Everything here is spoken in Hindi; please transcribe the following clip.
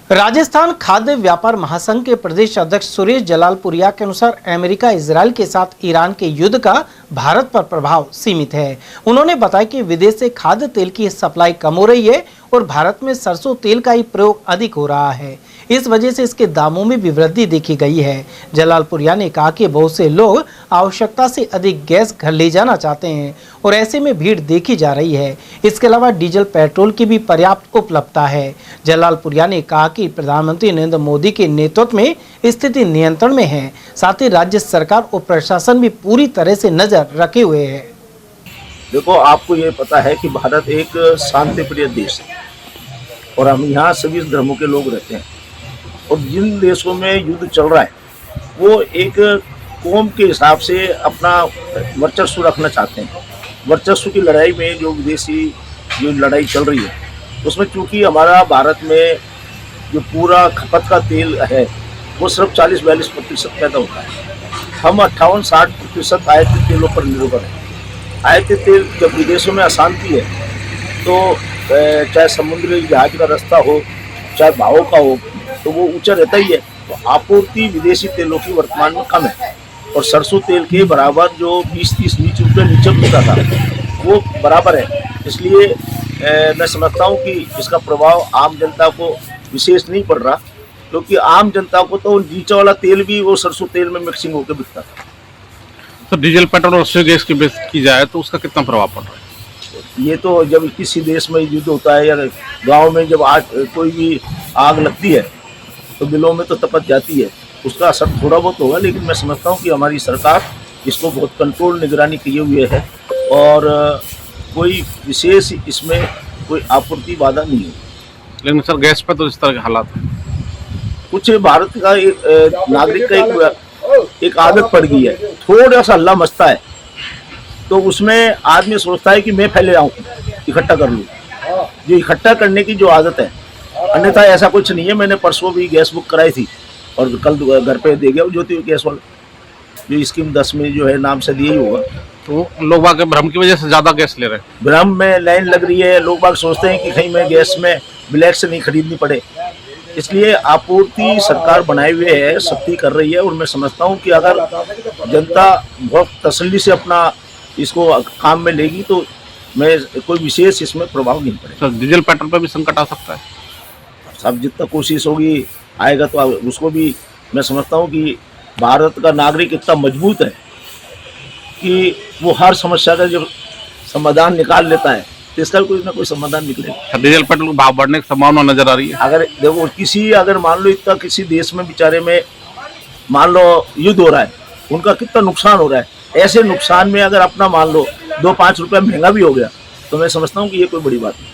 राजस्थान खाद्य व्यापार महासंघ के प्रदेश अध्यक्ष सुरेश जलालपुरिया के अनुसार अमेरिका इजरायल के साथ ईरान के युद्ध का भारत पर प्रभाव सीमित है। उन्होंने बताया कि विदेश से खाद्य तेल की सप्लाई कम हो रही है और भारत में सरसों तेल का ही प्रयोग अधिक हो रहा है। इस वजह से इसके दामों में भी वृद्धि देखी गई है। जलालपुरिया ने कहा कि बहुत से लोग आवश्यकता से अधिक गैस घर ले जाना चाहते हैं और ऐसे में भीड़ देखी जा रही है। इसके अलावा डीजल पेट्रोल की भी पर्याप्त उपलब्धता है। जलालपुरिया ने कहा कि प्रधानमंत्री नरेंद्र मोदी के नेतृत्व में स्थिति नियंत्रण में है। साथ ही राज्य सरकार और प्रशासन भी पूरी तरह से नजर रखे हुए है। देखो, आपको ये पता है कि भारत एक शांति प्रिय देश है और हम यहाँ सभी धर्मों के लोग रहते हैं। और जिन देशों में युद्ध चल रहा है वो एक कौम के हिसाब से अपना वर्चस्व रखना चाहते हैं। वर्चस्व की लड़ाई में जो विदेशी जो लड़ाई चल रही है उसमें चूंकि हमारा भारत में जो पूरा खपत का तेल है वो सिर्फ 40-42% पैदा होता है। हम 58-60% आयातित तेलों पर निर्भर हैं। आयातित तेल जब विदेशों में अशांति है तो चाहे समुद्री जहाज का रास्ता हो चाहे भावों का हो तो वो ऊंचा रहता ही है। तो आपूर्ति विदेशी तेलों की वर्तमान में कम है और सरसों तेल के बराबर जो 20-30 रुपये नीचे बिकता था वो बराबर है। इसलिए मैं समझता हूँ कि इसका प्रभाव आम जनता को विशेष नहीं पड़ रहा, क्योंकि आम जनता को तो नीचे वाला तेल भी वो सरसों तेल में मिक्सिंग होकर बिकता था। तो डीजल पेट्रोल और रसोई गैस की बात की जाए तो उसका कितना प्रभाव पड़ रहा है? ये तो जब किसी देश में युद्ध होता है या गांव में जब कोई भी आग लगती है तो बिलों में तो तपक जाती है, उसका असर थोड़ा बहुत होगा। लेकिन मैं समझता हूँ कि हमारी सरकार इसको बहुत कंट्रोल निगरानी किए हुए है और कोई विशेष इसमें कोई आपूर्ति बाधा नहीं है। लेकिन सर गैस पर तो इस तरह के हालात हैं। कुछ भारत का एक नागरिक का एक आदत पड़ गई है, थोड़ा सा हल्ला मचता है तो उसमें आदमी सोचता है कि मैं पहले आऊँ इकट्ठा कर लूँ। जो इकट्ठा करने की जो आदत है, अन्यथा ऐसा कुछ नहीं है। मैंने परसों भी गैस बुक कराई थी और कल घर पे दे गया ज्योति गैस वाला, जो स्कीम 10 में जो है नाम से दिया ही होगा। तो लोग बाग भ्रम की वजह से ज़्यादा गैस ले रहे हैं। भ्रम में लाइन लग रही है, लोग बाग सोचते हैं कि कहीं मैं गैस में ब्लैक से नहीं खरीदनी पड़े, इसलिए आपूर्ति सरकार बनाए हुए है, सख्ती कर रही है। और मैं समझता हूँ कि अगर जनता बहुत तसल्ली से अपना इसको काम में लेगी तो मैं कोई विशेष इसमें प्रभाव नहीं पड़ेगा। सर डीजल पेट्रोल पर भी संकट आ सकता है। सब जितना कोशिश होगी आएगा तो उसको भी मैं समझता हूँ कि भारत का नागरिक इतना मजबूत है कि वो हर समस्या का जो समाधान निकाल लेता है तो इसका भी कोई ना कोई समाधान निकलेगा। डीजल पेट्रोल भाव बढ़ने की संभावना नजर आ रही है। अगर देखो अगर मान लो इतना किसी देश में बेचारे में मान लो युद्ध हो रहा है, उनका कितना नुकसान हो रहा है, ऐसे नुकसान में अगर अपना मान लो 2-5 रुपये महंगा भी हो गया तो मैं समझता हूँ कि ये कोई बड़ी बात नहीं।